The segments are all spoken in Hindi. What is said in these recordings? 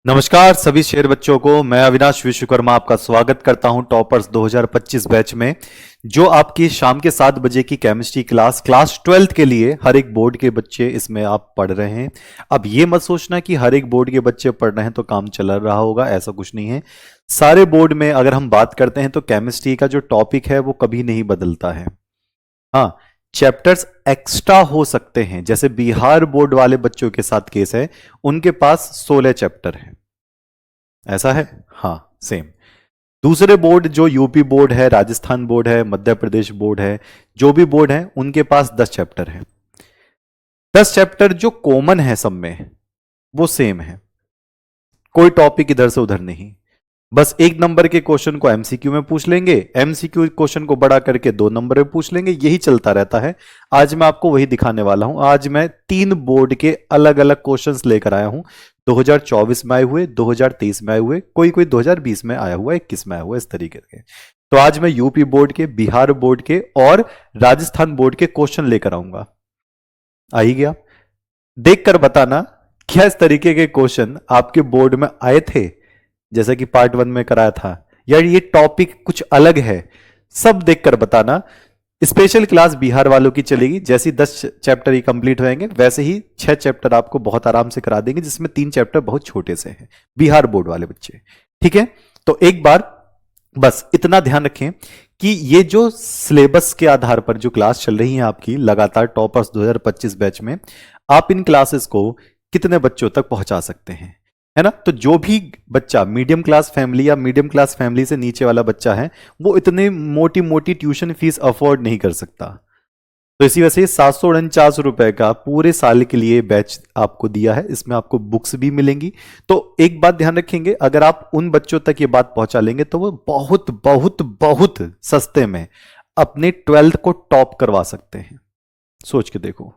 नमस्कार सभी शेर बच्चों को। मैं अविनाश विश्वकर्मा आपका स्वागत करता हूं टॉपर्स 2025 बैच में, जो आपकी शाम के 7 बजे की केमिस्ट्री क्लास 12th के लिए हर एक बोर्ड के बच्चे इसमें आप पढ़ रहे हैं। अब ये मत सोचना कि हर एक बोर्ड के बच्चे पढ़ रहे हैं तो काम चल रहा होगा, ऐसा कुछ नहीं है। सारे बोर्ड में अगर हम बात करते हैं तो केमिस्ट्री का जो टॉपिक है वो कभी नहीं बदलता है। हाँ, चैप्टर्स एक्स्ट्रा हो सकते हैं, जैसे बिहार बोर्ड वाले बच्चों के साथ केस है, उनके पास 16 चैप्टर है। ऐसा है, हाँ सेम। दूसरे बोर्ड जो यूपी बोर्ड है, राजस्थान बोर्ड है, मध्य प्रदेश बोर्ड है, जो भी बोर्ड है उनके पास 10 चैप्टर है। 10 चैप्टर जो कॉमन है सब में वो सेम है, कोई टॉपिक इधर से उधर नहीं। बस 1 नंबर के क्वेश्चन को एमसीक्यू में पूछ लेंगे, एमसीक्यू क्वेश्चन को बड़ा करके 2 नंबर में पूछ लेंगे, यही चलता रहता है। आज मैं आपको वही दिखाने वाला हूं। आज मैं 3 बोर्ड के अलग अलग क्वेश्चंस लेकर आया हूं। 2024 में आए हुए, 2023 में आए हुए, कोई 2020 में आया हुआ, 21 में आया हुआ, इस तरीके के। तो आज मैं यूपी बोर्ड के, बिहार बोर्ड के और राजस्थान बोर्ड के क्वेश्चन लेकर आऊंगा। आ ही गया? देखकर बताना क्या इस तरीके के क्वेश्चन आपके बोर्ड में आए थे, जैसा कि पार्ट 1 में कराया था, या ये टॉपिक कुछ अलग है? सब देखकर बताना। स्पेशल क्लास बिहार वालों की चलेगी, जैसे 10 चैप्टर ही कंप्लीट होंगे वैसे ही 6 चैप्टर आपको बहुत आराम से करा देंगे, जिसमें 3 चैप्टर बहुत छोटे से हैं, बिहार बोर्ड वाले बच्चे। ठीक है, तो एक बार बस इतना ध्यान रखें कि ये जो सिलेबस के आधार पर जो क्लास चल रही है आपकी लगातार टॉपर्स 2025 बैच में, आप इन क्लासेस को कितने बच्चों तक पहुंचा सकते हैं, है ना? तो जो भी बच्चा मीडियम क्लास फैमिली या मीडियम क्लास फैमिली से नीचे वाला बच्चा है, वो इतनी मोटी मोटी ट्यूशन फीस अफोर्ड नहीं कर सकता। तो इसी वजह से 749 रुपए का पूरे साल के लिए बैच आपको दिया है। इसमें आपको बुक्स भी मिलेंगी। तो एक बात ध्यान रखेंगे, अगर आप उन बच्चों तक ये बात पहुंचा लेंगे तो वो बहुत बहुत बहुत सस्ते में अपने 12th को टॉप करवा सकते हैं। सोच के देखो,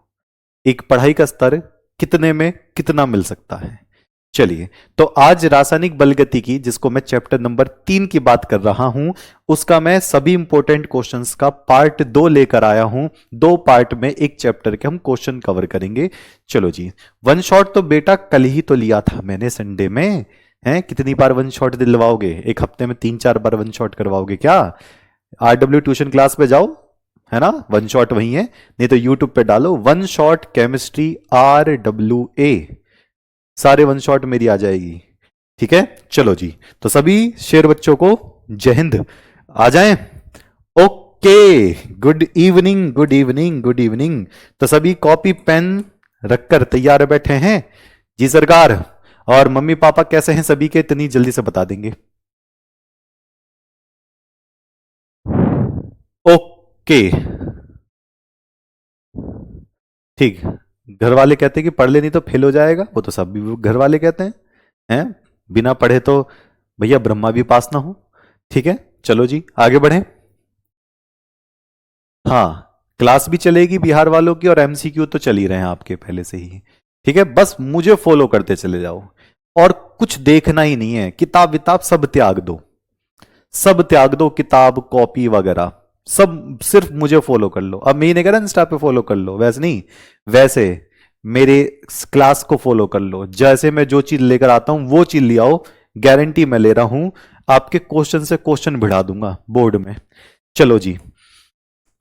एक पढ़ाई का स्तर कितने में कितना मिल सकता है। चलिए, तो आज रासायनिक बलगति की, जिसको मैं चैप्टर नंबर 3 की बात कर रहा हूं, उसका मैं सभी इंपॉर्टेंट क्वेश्चंस का पार्ट 2 लेकर आया हूं। 2 पार्ट में एक चैप्टर के हम क्वेश्चन कवर करेंगे। चलो जी, वन शॉट तो बेटा कल ही तो लिया था मैंने संडे में। हैं, कितनी बार वन शॉट दिलवाओगे? एक हफ्ते में 3-4 बार वन शॉट करवाओगे क्या? RW ट्यूशन क्लास पे जाओ, है ना, वन शॉट वही है। नहीं तो यूट्यूब पे डालो वन शॉट केमिस्ट्री RWA, सारे वन शॉट मेरी आ जाएगी। ठीक है, चलो जी, तो सभी शेर बच्चों को जय हिंद। आ जाएं। Okay, good evening good evening good evening. तो सभी कॉपी पेन रखकर तैयार बैठे हैं? जी सरकार। और मम्मी पापा कैसे हैं सभी के? इतनी जल्दी से बता देंगे। ओके, ठीक। घर वाले कहते हैं कि पढ़ ले नहीं तो फेल हो जाएगा, वो तो सब भी घर वाले कहते हैं बिना पढ़े तो भैया ब्रह्मा भी पास ना हो। ठीक है, चलो जी आगे बढ़े। हाँ, क्लास भी चलेगी बिहार वालों की और एमसीक्यू तो चल ही रहे हैं आपके पहले से ही। ठीक है, बस मुझे फॉलो करते चले जाओ और कुछ देखना ही नहीं है। किताब विताब सब त्याग दो, सब त्याग दो, किताब कॉपी वगैरह सब, सिर्फ मुझे फॉलो कर लो। अब मैं नहीं कह रहा इंस्टा पे फॉलो कर लो, वैसे नहीं, वैसे मेरे क्लास को फॉलो कर लो। जैसे मैं जो चीज लेकर आता हूं वो चीज ले आओ, गारंटी मैं ले रहा हूं, आपके क्वेश्चन से क्वेश्चन भिड़ा दूंगा बोर्ड में। चलो जी,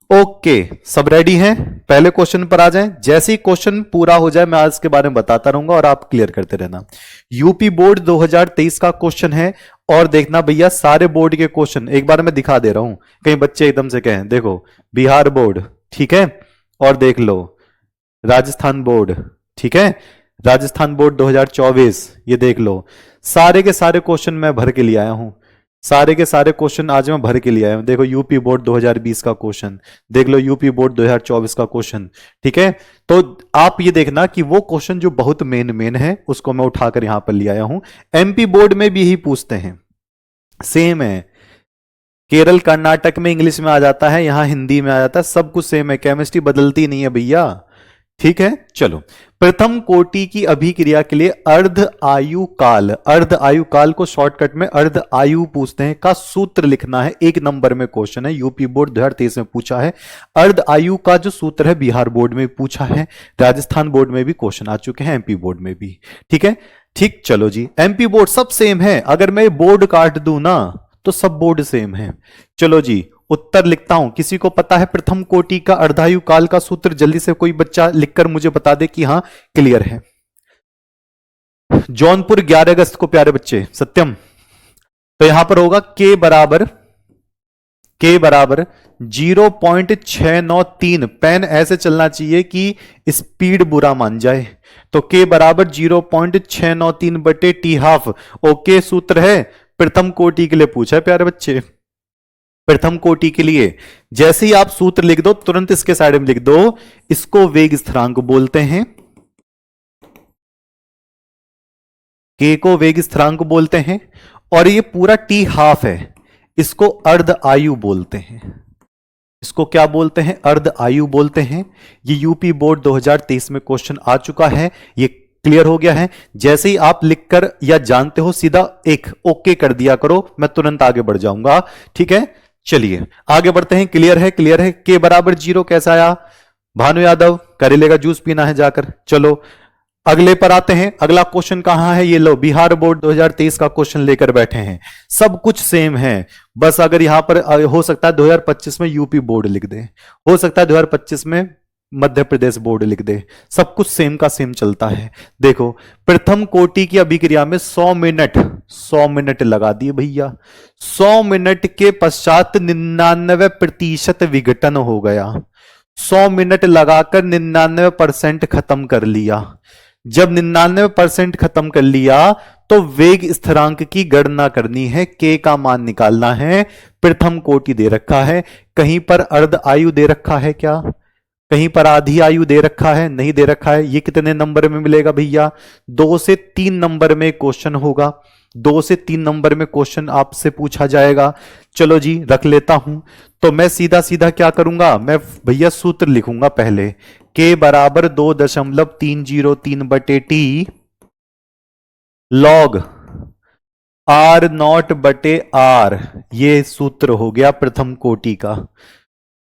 ओके, सब रेडी हैं? पहले क्वेश्चन पर आ जाएं। जैसे ही क्वेश्चन पूरा हो जाए मैं आज के बारे में बताता रहूंगा और आप क्लियर करते रहना। यूपी बोर्ड 2023 का क्वेश्चन है, और देखना भैया सारे बोर्ड के क्वेश्चन एक बार मैं दिखा दे रहा हूं, कहीं बच्चे एकदम से कहें। देखो, बिहार बोर्ड, ठीक है, और देख लो राजस्थान बोर्ड, ठीक है, राजस्थान बोर्ड 2024, ये देख लो। सारे के सारे क्वेश्चन मैं भर के लिए आया हूं, सारे के सारे क्वेश्चन आज मैं भर के लिए आया हूं। देखो यूपी बोर्ड 2020 का क्वेश्चन, देख लो यूपी बोर्ड 2024 का क्वेश्चन। ठीक है, तो आप ये देखना कि वो क्वेश्चन जो बहुत मेन मेन है उसको मैं उठाकर यहां पर ले आया हूं। एमपी बोर्ड में भी यही पूछते हैं, सेम है। केरल कर्नाटक में इंग्लिश में आ जाता है, यहां हिंदी में आ जाता है, सब कुछ सेम है, केमिस्ट्री बदलती नहीं है भैया। ठीक है, चलो। प्रथम कोटि की अभिक्रिया के लिए अर्ध आयु काल, अर्ध आयु काल को शॉर्टकट में अर्ध आयु पूछते हैं, का सूत्र लिखना है। 1 नंबर में क्वेश्चन है, यूपी बोर्ड 2023 में पूछा है। अर्ध आयु का जो सूत्र है बिहार बोर्ड में पूछा है, राजस्थान बोर्ड में भी क्वेश्चन आ चुके हैं, एमपी बोर्ड में भी। ठीक है, ठीक, चलो जी, एमपी बोर्ड सब सेम है। अगर मैं बोर्ड काट दूं ना तो सब बोर्ड सेम है। चलो जी, उत्तर लिखता हूं। किसी को पता है प्रथम कोटि का अर्धायु काल का सूत्र? जल्दी से कोई बच्चा लिखकर मुझे बता दे कि हां क्लियर है। जौनपुर 11 अगस्त को प्यारे बच्चे, सत्यम। तो यहां पर होगा के बराबर 0.693। पेन ऐसे चलना चाहिए कि स्पीड बुरा मान जाए। तो के बराबर 0.693 बटे टी हाफ। ओके, सूत्र है प्रथम कोटि के लिए पूछा है प्यारे बच्चे। प्रथम कोटि के लिए जैसे ही आप सूत्र लिख दो तुरंत इसके साइड में लिख दो, इसको वेग स्थिरांक बोलते हैं। के को वेग स्थिरांक बोलते हैं। और ये पूरा टी हाफ है, इसको अर्ध आयु बोलते हैं। इसको क्या बोलते हैं? अर्ध आयु बोलते हैं। ये यूपी बोर्ड 2023 में क्वेश्चन आ चुका है, ये क्लियर हो गया है। जैसे ही आप लिखकर या जानते हो सीधा एक ओके कर दिया करो, मैं तुरंत आगे बढ़ जाऊंगा। ठीक है, चलिए आगे बढ़ते हैं। क्लियर है, क्लियर है। के बराबर 0 कैसा आया? भानु यादव, करेले का जूस पीना है जाकर। चलो अगले पर आते हैं। अगला क्वेश्चन कहां है? ये लो, बिहार बोर्ड 2023 का क्वेश्चन लेकर बैठे हैं। सब कुछ सेम है, बस अगर यहां पर हो सकता है 2025 में यूपी बोर्ड लिख दे, हो सकता है 2025 में मध्य प्रदेश बोर्ड लिख दे, सब कुछ सेम का सेम चलता है। देखो, प्रथम कोटि की अभिक्रिया में 100 मिनट लगा दिए भैया। 100 मिनट के पश्चात 99% विघटन हो गया। 100 मिनट लगाकर 99% खत्म कर लिया। जब 99% खत्म कर लिया तो वेग स्थिरांक की गणना करनी है, के का मान निकालना है। प्रथम कोटि दे रखा है, कहीं पर अर्ध आयु दे रखा है क्या? कहीं पर आधी आयु दे रखा है? नहीं दे रखा है। ये कितने नंबर में मिलेगा भैया? 2 से 3 नंबर में क्वेश्चन होगा। 2 से 3 नंबर में क्वेश्चन आपसे पूछा जाएगा। चलो जी, रख लेता हूं। तो मैं सीधा सीधा क्या करूंगा? मैं भैया सूत्र लिखूंगा पहले। के बराबर 2.303 बटे टी लॉग आर नॉट बटे आर। ये सूत्र हो गया प्रथम कोटि का,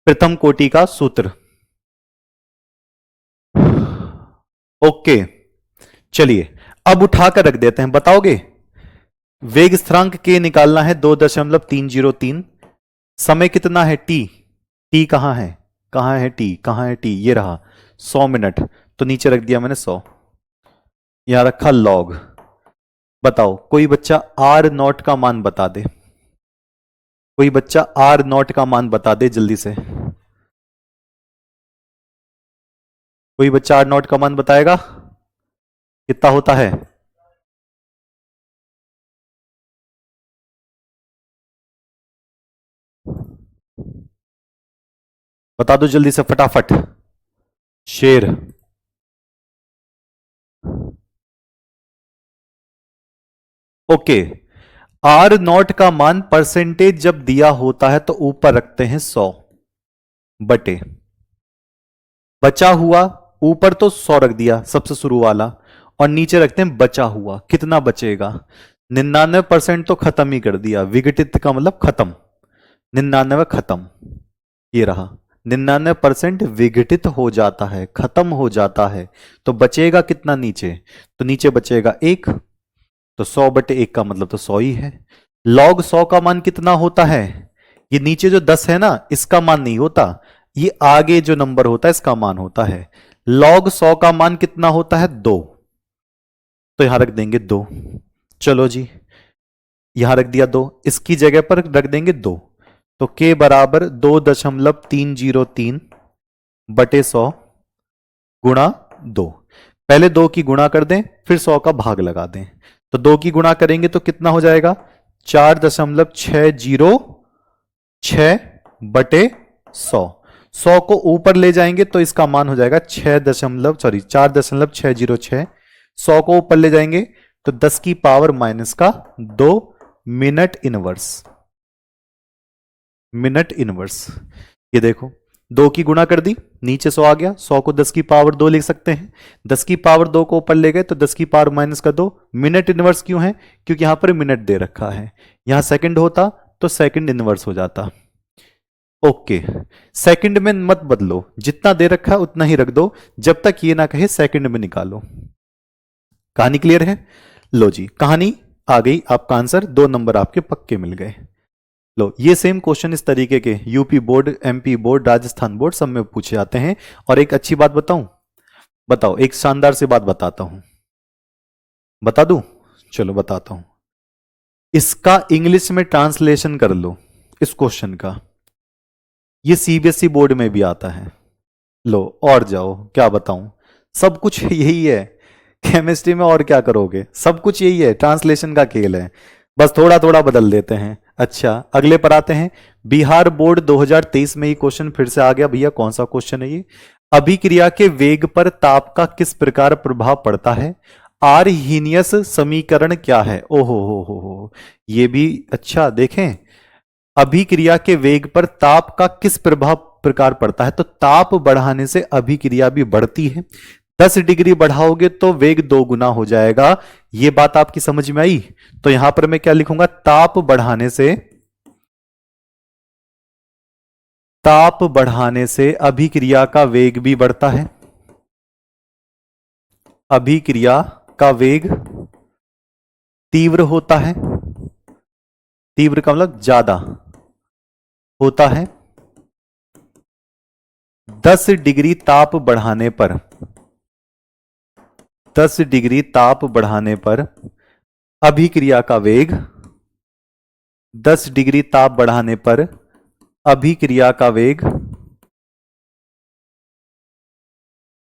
प्रथम कोटि का सूत्र। ओके, चलिए अब उठाकर रख देते हैं। बताओगे? वेग स्थिरांक के निकालना है 2.303। समय कितना है? टी। टी कहां है? कहां है टी? कहां है टी? ये रहा 100 मिनट। तो नीचे रख दिया मैंने 100, यहां रखा लॉग। बताओ, कोई बच्चा आर नॉट का मान बता दे। कोई बच्चा आर नॉट का मान बता दे जल्दी से। कोई बच्चा आर नॉट का मान बताएगा? कितना होता है? बता दो जल्दी से फटाफट। शेर। ओके, आर नॉट का मान परसेंटेज जब दिया होता है तो ऊपर रखते हैं 100 बटे, बचा हुआ ऊपर तो 100 रख दिया सबसे शुरू वाला, और नीचे रखते हैं बचा हुआ। कितना बचेगा? 99% तो खत्म ही कर दिया। विघटित का मतलब खत्म, 99 खत्म। ये रहा 99% विघटित हो जाता है, खत्म हो जाता है। तो बचेगा कितना नीचे? तो नीचे बचेगा 1। तो 100 बटे 1 का मतलब तो 100 ही है। लॉग 100 का मान कितना होता है? ये नीचे जो 10 है ना, इसका मान नहीं होता, ये आगे जो नंबर होता है इसका मान होता है। लॉग 100 का मान कितना होता है? 2। तो यहां रख देंगे 2। चलो जी, यहां रख दिया 2, इसकी जगह पर रख देंगे 2। तो के बराबर 2.303 बटे 100 गुणा 2। पहले 2 की गुणा कर दें, फिर 100 का भाग लगा दें। तो 2 की गुणा करेंगे तो कितना हो जाएगा? 4.606 बटे 100। 100 को ऊपर ले जाएंगे तो इसका मान हो जाएगा 4.606। 100 को ऊपर ले जाएंगे तो 10 की पावर माइनस का 2 मिनट इनवर्स। Minute inverse. ये देखो, 2 की गुणा कर दी, नीचे 100 आ गया। 100 को 10 की पावर 2 लिख सकते हैं। 10 की पावर 2 को ऊपर ले गए तो 10 की पावर माइनस का 2। मिनट इनवर्स क्यों है? क्योंकि यहां पर मिनट दे रखा है। यहां सेकंड होता तो सेकंड इनवर्स हो जाता। ओके, सेकंड में मत बदलो, जितना दे रखा है उतना ही रख दो, जब तक ये ना कहे सेकंड में निकालो। कहानी क्लियर है? लो जी, कहानी आ गई, आपका आंसर 2 नंबर आपके पक्के मिल गए। लो, ये सेम क्वेश्चन इस तरीके के UP board, MP board, Rajasthan board सब में पूछे जाते हैं। और एक अच्छी बात बताऊं, बताओ, एक शानदार सी बात बताता हूं, बता दूं? चलो बताता हूं। इसका इंग्लिश में ट्रांसलेशन कर लो इस क्वेश्चन का, ये सीबीएसई बोर्ड में भी आता है। लो और जाओ, क्या बताऊं, सब कुछ यही है केमिस्ट्री में, और क्या करोगे, सब कुछ यही है, ट्रांसलेशन का खेल है, बस थोड़ा थोड़ा बदल देते हैं। अच्छा, अगले पर आते हैं। बिहार बोर्ड 2023 में ये क्वेश्चन फिर से आ गया भैया, कौन सा क्वेश्चन है ये? अभिक्रिया के वेग पर ताप का किस प्रकार प्रभाव पड़ता है? आर्हीनियस समीकरण क्या है? ओहो हो, ये भी अच्छा, देखें, अभिक्रिया के वेग पर ताप का किस प्रकार पड़ता है? तो ताप बढ़ाने से अभिक्रिया भी बढ़ती है। 10 डिग्री बढ़ाओगे तो वेग 2 गुना हो जाएगा। ये बात आपकी समझ में आई? तो यहां पर मैं क्या लिखूंगा? ताप बढ़ाने से अभिक्रिया का वेग भी बढ़ता है। अभिक्रिया का वेग तीव्र होता है, तीव्र का मतलब ज्यादा होता है। 10 डिग्री ताप बढ़ाने पर, 10 डिग्री ताप बढ़ाने पर अभिक्रिया का वेग, 10 डिग्री ताप बढ़ाने पर अभिक्रिया का वेग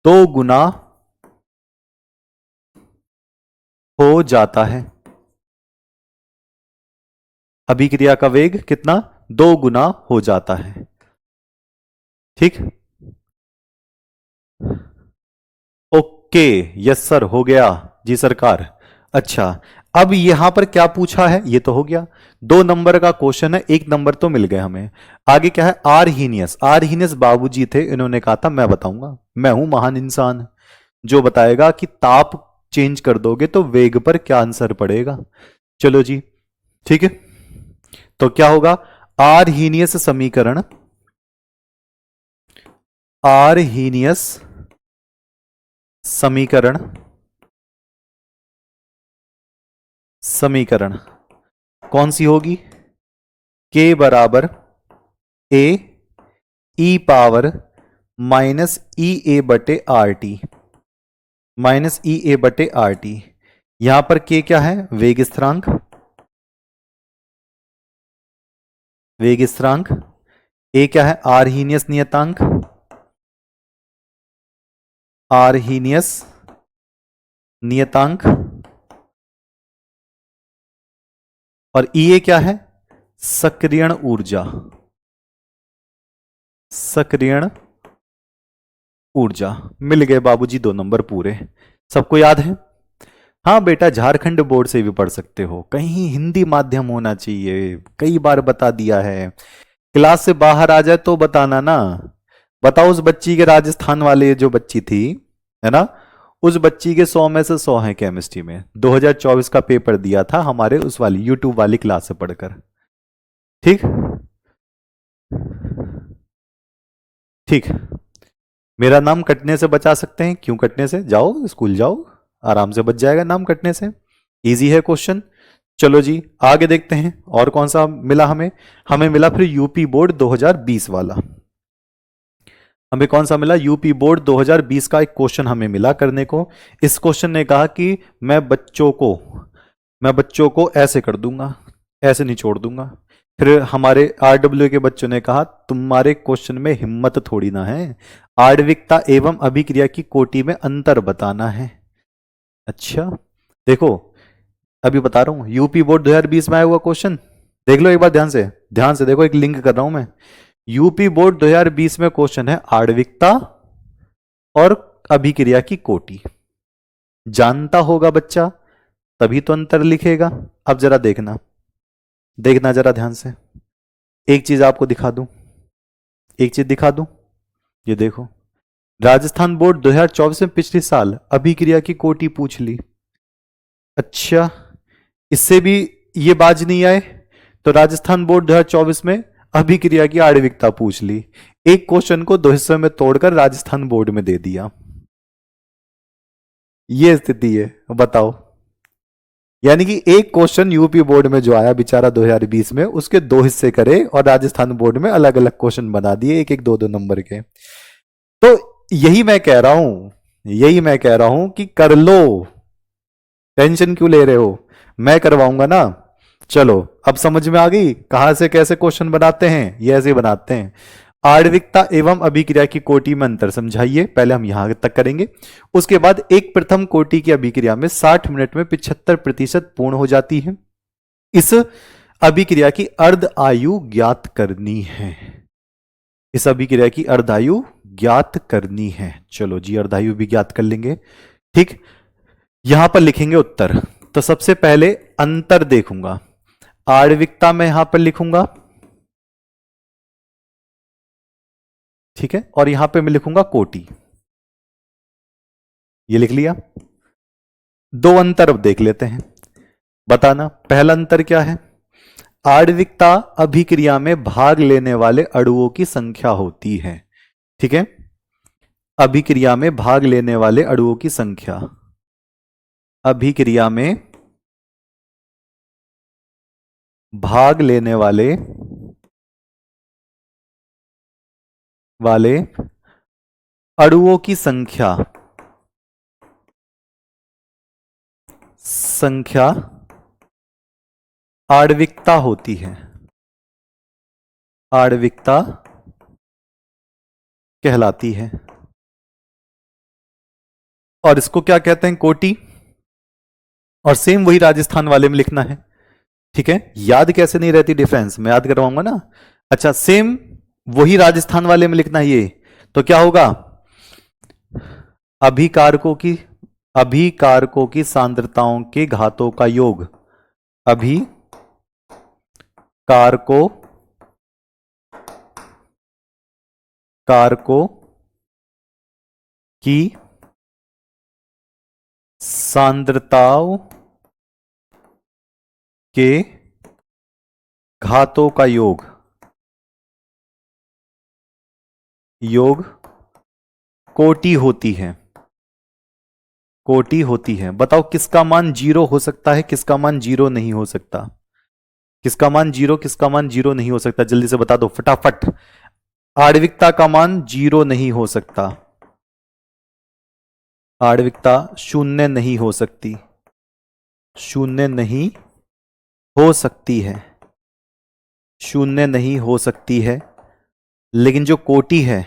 2 गुना हो जाता है। अभिक्रिया का वेग कितना? 2 गुना हो जाता है। ठीक, ओके, यस सर, हो गया जी सरकार। अच्छा, अब यहां पर क्या पूछा है, ये तो हो गया, 2 नंबर का क्वेश्चन है, 1 नंबर तो मिल गए हमें। आगे क्या है? आर्हीनियस, आर्हीनियस बाबूजी थे, इन्होंने कहा था मैं बताऊंगा, मैं हूं महान इंसान जो बताएगा कि ताप चेंज कर दोगे तो वेग पर क्या आंसर पड़ेगा। चलो जी, ठीक है, तो क्या होगा? आर्हीनियस समीकरण, आर्हीनियस समीकरण, समीकरण कौन सी होगी? के बराबर ए ई पावर माइनस ई ए बटे आर टी, माइनस ई ए बटे आर टी। यहां पर के क्या है? वेग स्थिरांक, वेग स्थिरांक। ए क्या है? आर्हीनियस नियतांक, आर्हीनियस नियतांक। और ई ए क्या है? सक्रियण ऊर्जा, सक्रियण ऊर्जा। मिल गए बाबूजी 2 नंबर पूरे, सबको याद है? हाँ बेटा, झारखंड बोर्ड से भी पढ़ सकते हो, कहीं हिंदी माध्यम होना चाहिए, कई बार बता दिया है। क्लास से बाहर आ जाए तो बताना ना। बताओ, उस बच्ची के, राजस्थान वाले जो बच्ची थी, है ना, उस बच्ची के 100 में से 100 हैं केमिस्ट्री में, 2024 का पेपर दिया था हमारे उस वाली यूट्यूब वाली क्लास से पढ़कर। ठीक, ठीक, मेरा नाम कटने से बचा सकते हैं? क्यों कटने से? जाओ स्कूल जाओ, आराम से बच जाएगा नाम कटने से, इजी है क्वेश्चन। चलो जी, आगे देखते हैं और कौन सा मिला हमें। हमें मिला फिर यूपी बोर्ड 2020 वाला। हमें कौन सा मिला? यूपी बोर्ड 2020 का एक क्वेश्चन हमें मिला करने को। इस क्वेश्चन ने कहा कि मैं बच्चों को ऐसे कर दूंगा, ऐसे नहीं छोड़ दूंगा। फिर हमारे आरडब्ल्यू के बच्चों ने कहा तुम्हारे क्वेश्चन में हिम्मत थोड़ी ना है, आणविकता एवं अभिक्रिया की कोटि में अंतर बताना है। अच्छा, देखो, अभी बता रहा हूं, यूपी बोर्ड 2020 में आया हुआ क्वेश्चन, देख लो एक बार ध्यान से, ध्यान से देखो, एक लिंक कर रहा हूं मैं। यूपी बोर्ड 2020 में क्वेश्चन है आणविकता और अभिक्रिया की कोटि। जानता होगा बच्चा तभी तो अंतर लिखेगा। अब जरा देखना, देखना जरा ध्यान से, एक चीज आपको दिखा दूं, एक चीज दिखा दूं, ये देखो, राजस्थान बोर्ड 2024 में पिछले साल अभिक्रिया की कोटि पूछ ली। अच्छा, इससे भी ये बाज नहीं आए तो राजस्थान बोर्ड 2024 में अभिक्रिया की आणविकता पूछ ली। एक क्वेश्चन को 2 हिस्सों में तोड़कर राजस्थान बोर्ड में दे दिया। ये स्थिति है, बताओ। यानी कि एक क्वेश्चन यूपी बोर्ड में जो आया बेचारा 2020 में, उसके दो हिस्से करे और राजस्थान बोर्ड में अलग अलग क्वेश्चन बना दिए, एक एक दो दो नंबर के। तो यही मैं कह रहा हूं, यही मैं कह रहा हूं कि कर लो, टेंशन क्यों ले रहे हो, मैं करवाऊंगा ना। चलो अब समझ में आ गई कहां से कैसे क्वेश्चन बनाते हैं, ये ऐसे बनाते हैं। आणविकता एवं अभिक्रिया की कोटि में अंतर समझाइए, पहले हम यहां तक करेंगे। उसके बाद एक प्रथम कोटि की अभिक्रिया में 60 मिनट में 75% पूर्ण हो जाती है। इस अभिक्रिया की अर्ध आयु ज्ञात करनी है। इस अभिक्रिया की अर्धायु ज्ञात करनी है। चलो जी, अर्धायु भी ज्ञात कर लेंगे। ठीक, यहां पर लिखेंगे उत्तर। तो सबसे पहले अंतर देखूंगा, आणविकता में यहां पर लिखूंगा, ठीक है, और यहां पे मैं लिखूंगा कोटि, ये लिख लिया। दो अंतर अब देख लेते हैं, बताना। पहला अंतर क्या है, आणविकता अभिक्रिया में भाग लेने वाले अणुओं की संख्या होती है। ठीक है, अभिक्रिया में भाग लेने वाले अणुओं की संख्या, अभिक्रिया में भाग लेने वाले अणुओं की संख्या आणविकता होती है, आणविकता कहलाती है। और इसको क्या कहते हैं, कोटि। और सेम वही राजस्थान वाले में लिखना है। ठीक है, याद कैसे नहीं रहती डिफरेंस, मैं याद करवाऊंगा ना। अच्छा, सेम वही राजस्थान वाले में लिखना है ये। तो क्या होगा, अभिकारकों की सांद्रताओं के घातों का योग, कारकों की सांद्रताओं के घातों का योग कोटि होती है, कोटि होती है। बताओ किसका मान 0 हो सकता है, किसका मान 0 नहीं हो सकता, किसका मान 0, किसका मान 0 नहीं हो सकता, जल्दी से बता दो फटाफट। आणविकता का मान 0 नहीं हो सकता, आणविकता 0 नहीं हो सकती, 0 नहीं हो सकती है, 0 नहीं हो सकती है। लेकिन जो कोटि है,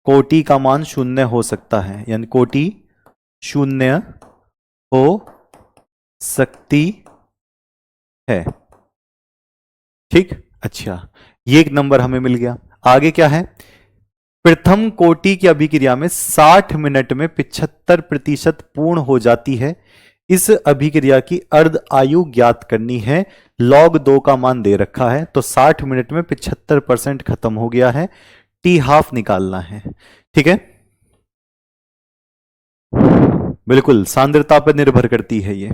कोटि का मान 0 हो सकता है, यानी कोटि 0 हो सकती है। ठीक, अच्छा, ये एक नंबर हमें मिल गया। आगे क्या है, प्रथम कोटि की अभिक्रिया में 60 मिनट में 75% पूर्ण हो जाती है। इस अभिक्रिया की अर्ध आयु ज्ञात करनी है। log 2 का मान दे रखा है, तो 60 मिनट में 75% खत्म हो गया है, टी हाफ निकालना है। ठीक है, बिल्कुल सांद्रता पर निर्भर करती है ये।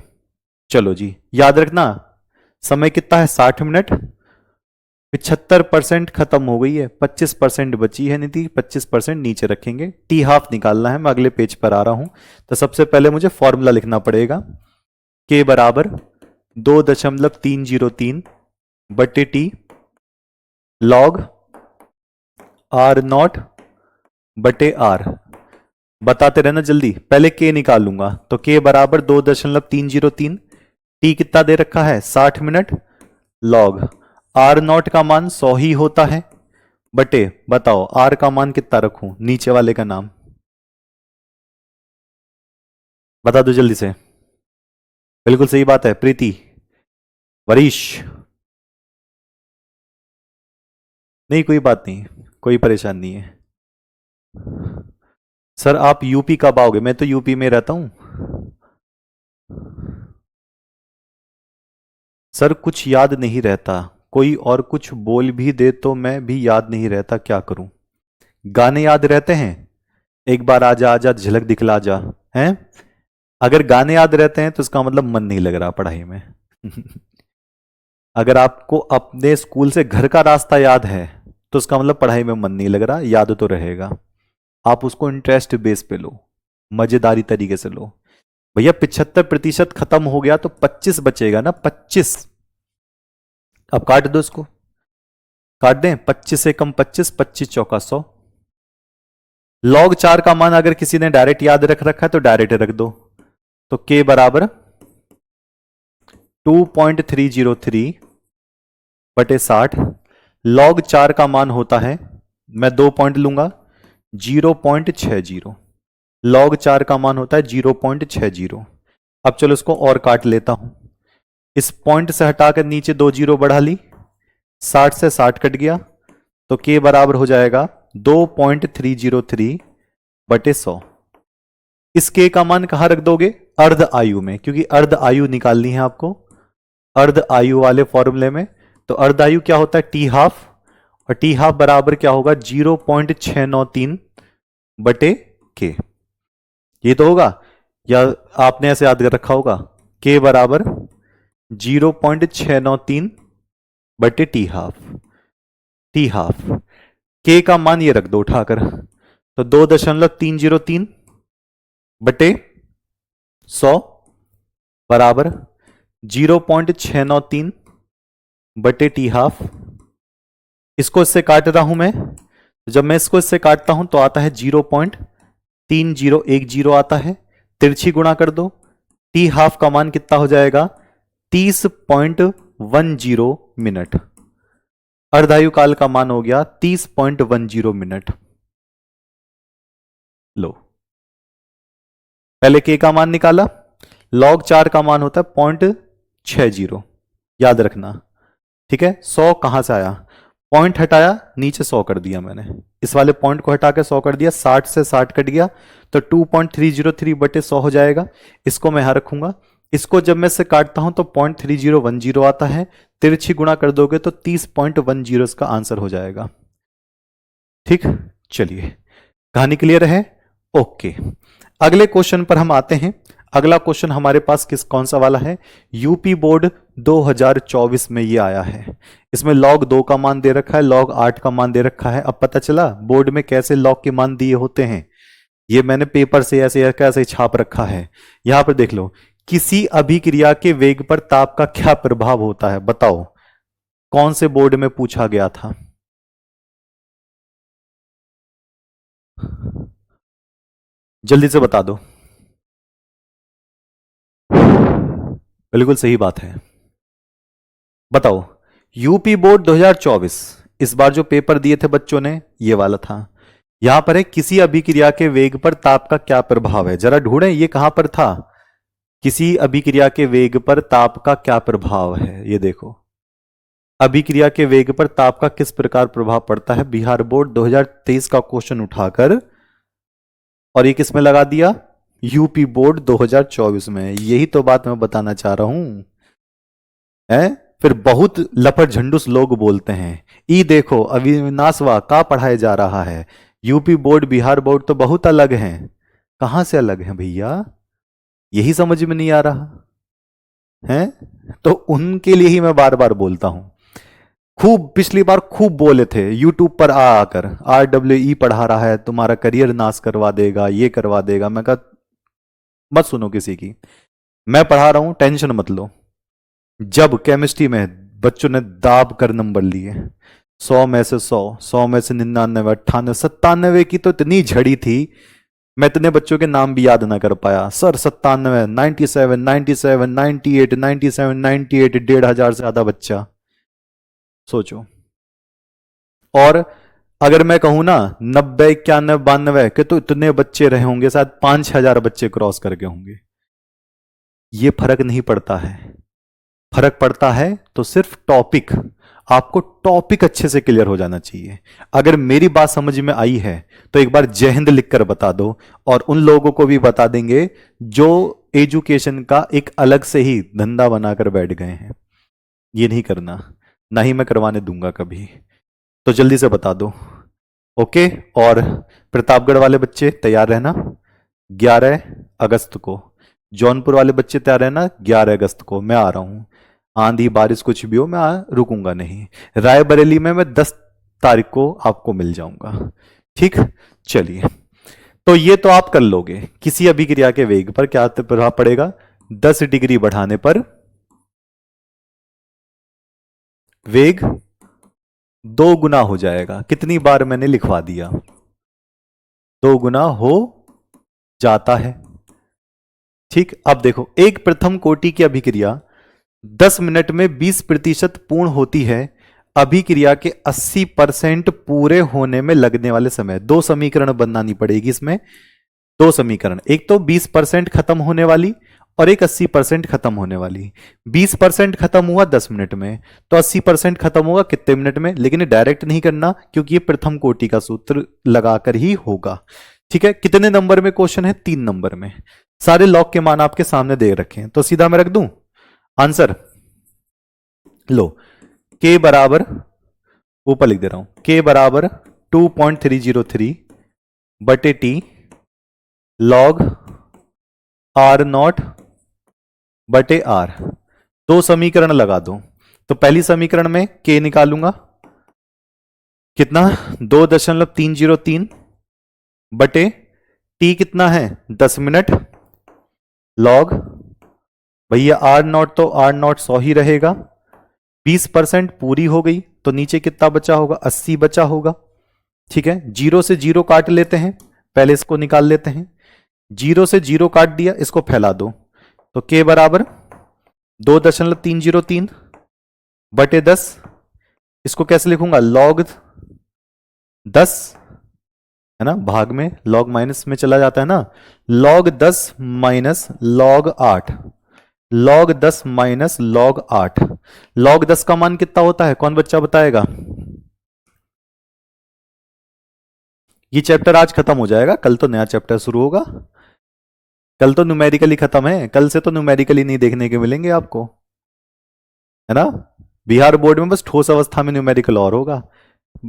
चलो जी, याद रखना समय कितना है, 60 मिनट, 75% खत्म हो गई है, 25% बची है, नीति 25% नीचे रखेंगे, टी हाफ निकालना है। मैं अगले पेज पर आ रहा हूं। तो सबसे पहले मुझे फॉर्मूला लिखना पड़ेगा, के बराबर 2.303 बटे टी लॉग आर नॉट बटे आर। बताते रहना जल्दी, पहले के निकालूंगा, तो के बराबर 2.303, टी कितना दे रखा है 60 मिनट, लॉग आर नॉट का मान 100 ही होता है, बटे बताओ आर का मान कितना रखूं, नीचे वाले का नाम बता दो जल्दी से। बिल्कुल सही बात है प्रीति, वरीश, नहीं कोई बात नहीं, कोई परेशान नहीं है। सर आप यूपी कब आओगे, मैं तो यूपी में रहता हूं। सर कुछ याद नहीं रहता, कोई और कुछ बोल भी दे तो मैं भी याद नहीं रहता, क्या करूं। गाने याद रहते हैं, एक बार आजा आजा झलक दिखला जा, हैं। अगर गाने याद रहते हैं तो इसका मतलब मन नहीं लग रहा पढ़ाई में। अगर आपको अपने स्कूल से घर का रास्ता याद है तो इसका मतलब पढ़ाई में मन नहीं लग रहा, याद तो रहेगा। आप उसको इंटरेस्ट बेस पे लो, मजेदारी तरीके से लो। भैया 75% खत्म हो गया तो 25 बचेगा ना, 25। अब काट दो इसको, काट दें, 25 से कम 25, 25 चौका 100। log 4 का मान अगर किसी ने डायरेक्ट याद रख रखा है तो डायरेक्ट रख दो, तो k बराबर 2.303 बटे 60। log 4 का मान होता है, मैं 2 पॉइंट लूंगा, 0.60। log 4 का मान होता है 0.60। अब चलो इसको और काट लेता हूं, इस पॉइंट से हटाकर नीचे 2 जीरो बढ़ा ली, 60 से 60 कट गया, तो k बराबर हो जाएगा 2.303 बटे 100। इस k का मान कहां रख दोगे, अर्ध आयु में, क्योंकि अर्ध आयु निकालनी है आपको, अर्ध आयु वाले फॉर्मूले में। तो अर्ध आयु क्या होता है, टी हाफ, और टी हाफ बराबर क्या होगा, 0.693 बटे k। ये तो होगा, या आपने ऐसे याद कर रखा होगा, k बराबर 0.693 बटे T half. T half k का मान ये रख दो उठाकर, तो 2.303 बटे 100 बराबर 0.693 बटे टी हाफ। इसको इससे काट रहा हूं मैं, जब मैं इसको इससे काटता हूं तो आता है 0.3010 आता है, तिरछी गुणा कर दो, टी हाफ का मान कितना हो जाएगा, 30.10 मिनट। अर्धायु काल का मान हो गया 30.10 मिनट। लो, पहले के का मान निकाला, log 4 का मान होता है 0.60, याद रखना, ठीक है। 100 कहां से आया, पॉइंट हटाया, नीचे 100 कर दिया मैंने, इस वाले पॉइंट को हटा के 100 कर दिया, 60 से 60 कट गया, तो 2.303 बटे 100 हो जाएगा। इसको मैं यहां रखूंगा, इसको जब मैं से काटता हूं तो 0.3010 आता है, तिरछी गुणा कर दोगे तो 30.10 इसका आंसर हो जाएगा। ठीक, चलिए, कहानी क्लियर है, ओके। अगले क्वेश्चन पर हम आते हैं। अगला क्वेश्चन हमारे पास कौन सा वाला है, यूपी बोर्ड 2024 में ये आया है। इसमें log 2 का मान दे रखा है, log 8 का मान दे रखा है। अब पता चला बोर्ड में कैसे log के मान दिए होते हैं, ये मैंने पेपर से ऐसे कैसे छाप रखा है। यहां पर देख लो, किसी अभिक्रिया के वेग पर ताप का क्या प्रभाव होता है, बताओ कौन से बोर्ड में पूछा गया था। जल्दी से बता दो, बिल्कुल सही बात है, बताओ। यूपी बोर्ड 2024, इस बार जो पेपर दिए थे बच्चों ने ये वाला था। यहां पर है किसी अभिक्रिया के वेग पर ताप का क्या प्रभाव है, जरा ढूंढें ये कहां पर था, किसी अभिक्रिया के वेग पर ताप का क्या प्रभाव है। ये देखो, अभिक्रिया के वेग पर ताप का किस प्रकार प्रभाव पड़ता है, बिहार बोर्ड 2023 का क्वेश्चन उठाकर और ये किस में लगा दिया, यूपी बोर्ड 2024 में। यही तो बात मैं बताना चाह रहा हूं, है। फिर बहुत लपट झंडूस लोग बोलते हैं, ई देखो अविनाशवा का पढ़ाया जा रहा है, यूपी बोर्ड बिहार बोर्ड तो बहुत अलग हैं। कहां से अलग हैं भैया, यही समझ में नहीं आ रहा है। तो उनके लिए ही मैं बार बार बोलता हूं, खूब पिछली बार खूब बोले थे यूट्यूब पर आकर, RWE पढ़ा रहा है, तुम्हारा करियर नाश करवा देगा, ये करवा देगा। मैं कहा मत सुनो किसी की, मैं पढ़ा रहा हूं, टेंशन मत लो। जब केमिस्ट्री में बच्चों ने दाब कर नंबर लिए, 100 में से 100, 100 में से 99, 98, 97 की तो इतनी झड़ी थी, मैं इतने बच्चों के नाम भी याद ना कर पाया। सर 97, 97, 97, 98, 97, 98, 1,500 से ज्यादा बच्चा, सोचो। और अगर मैं कहूं ना 90, 91, 92 के, तो इतने बच्चे रहे होंगे, शायद 5,000 बच्चे क्रॉस करके होंगे। ये फर्क नहीं पड़ता है, फर्क पड़ता है तो सिर्फ टॉपिक, आपको टॉपिक अच्छे से क्लियर हो जाना चाहिए। अगर मेरी बात समझ में आई है तो एक बार जय हिंद लिखकर बता दो, और उन लोगों को भी बता देंगे जो एजुकेशन का एक अलग से ही धंधा बनाकर बैठ गए हैं। ये नहीं करना, ना ही मैं करवाने दूंगा कभी, तो जल्दी से बता दो, ओके। और प्रतापगढ़ वाले बच्चे तैयार रहना, 11 अगस्त को। जौनपुर वाले बच्चे तैयार रहना, 11 अगस्त को मैं आ रहा हूं। आंधी बारिश कुछ भी हो, मैं रुकूंगा नहीं। रायबरेली में मैं 10 तारीख को आपको मिल जाऊंगा, ठीक। चलिए, तो ये तो आप कर लोगे। किसी अभिक्रिया के वेग पर क्या प्रभाव पड़ेगा? 10 डिग्री बढ़ाने पर वेग 2 गुना हो जाएगा। कितनी बार मैंने लिखवा दिया? 2 गुना हो जाता है। ठीक, अब देखो, एक प्रथम कोटि की अभिक्रिया 10 मिनट में 20% पूर्ण होती है। अभिक्रिया के 80% पूरे होने में लगने वाले समय। दो समीकरण बनानी पड़ेगी इसमें। दो समीकरण, एक तो 20% खत्म होने वाली और एक 80% खत्म होने वाली। 20% खत्म हुआ 10 मिनट में, तो 80% खत्म होगा कितने मिनट में? लेकिन ये डायरेक्ट नहीं करना, क्योंकि ये प्रथम कोटि का सूत्र लगाकर ही होगा। ठीक है, कितने नंबर में क्वेश्चन है? 3 नंबर में। सारे लॉग के मान आपके सामने दे रखे हैं, तो सीधा मैं रख दूं आंसर। लो, के बराबर, ऊपर लिख दे रहा हूं, के बराबर 2.303 बटे टी लॉग आर नॉट बटे आर। दो समीकरण लगा दो। तो पहली समीकरण में के निकालूंगा, कितना? 2.303 बटे टी कितना है? 10 मिनट लॉग, भैया आर नॉट तो आर नॉट 100 ही रहेगा। 20% पूरी हो गई, तो नीचे कितना बचा होगा? 80 बचा होगा। ठीक है, 0 से 0 काट लेते हैं, पहले इसको निकाल लेते हैं। 0 से 0 काट दिया, इसको फैला दो, तो के बराबर 2.303 बटे 10। इसको कैसे लिखूंगा? लॉग 10 है ना, भाग में लॉग माइनस में चला जाता है ना। Log 10 minus log 8, log 10 minus log 8। Log 10 का मान कितना होता है? कौन बच्चा बताएगा? ये चैप्टर आज खत्म हो जाएगा, कल तो नया चैप्टर शुरू होगा। कल तो न्यूमेरिकली खत्म है, कल से तो न्यूमेरिकली नहीं देखने के मिलेंगे आपको, है ना। बिहार बोर्ड में बस ठोस अवस्था में न्यूमेरिकल और होगा,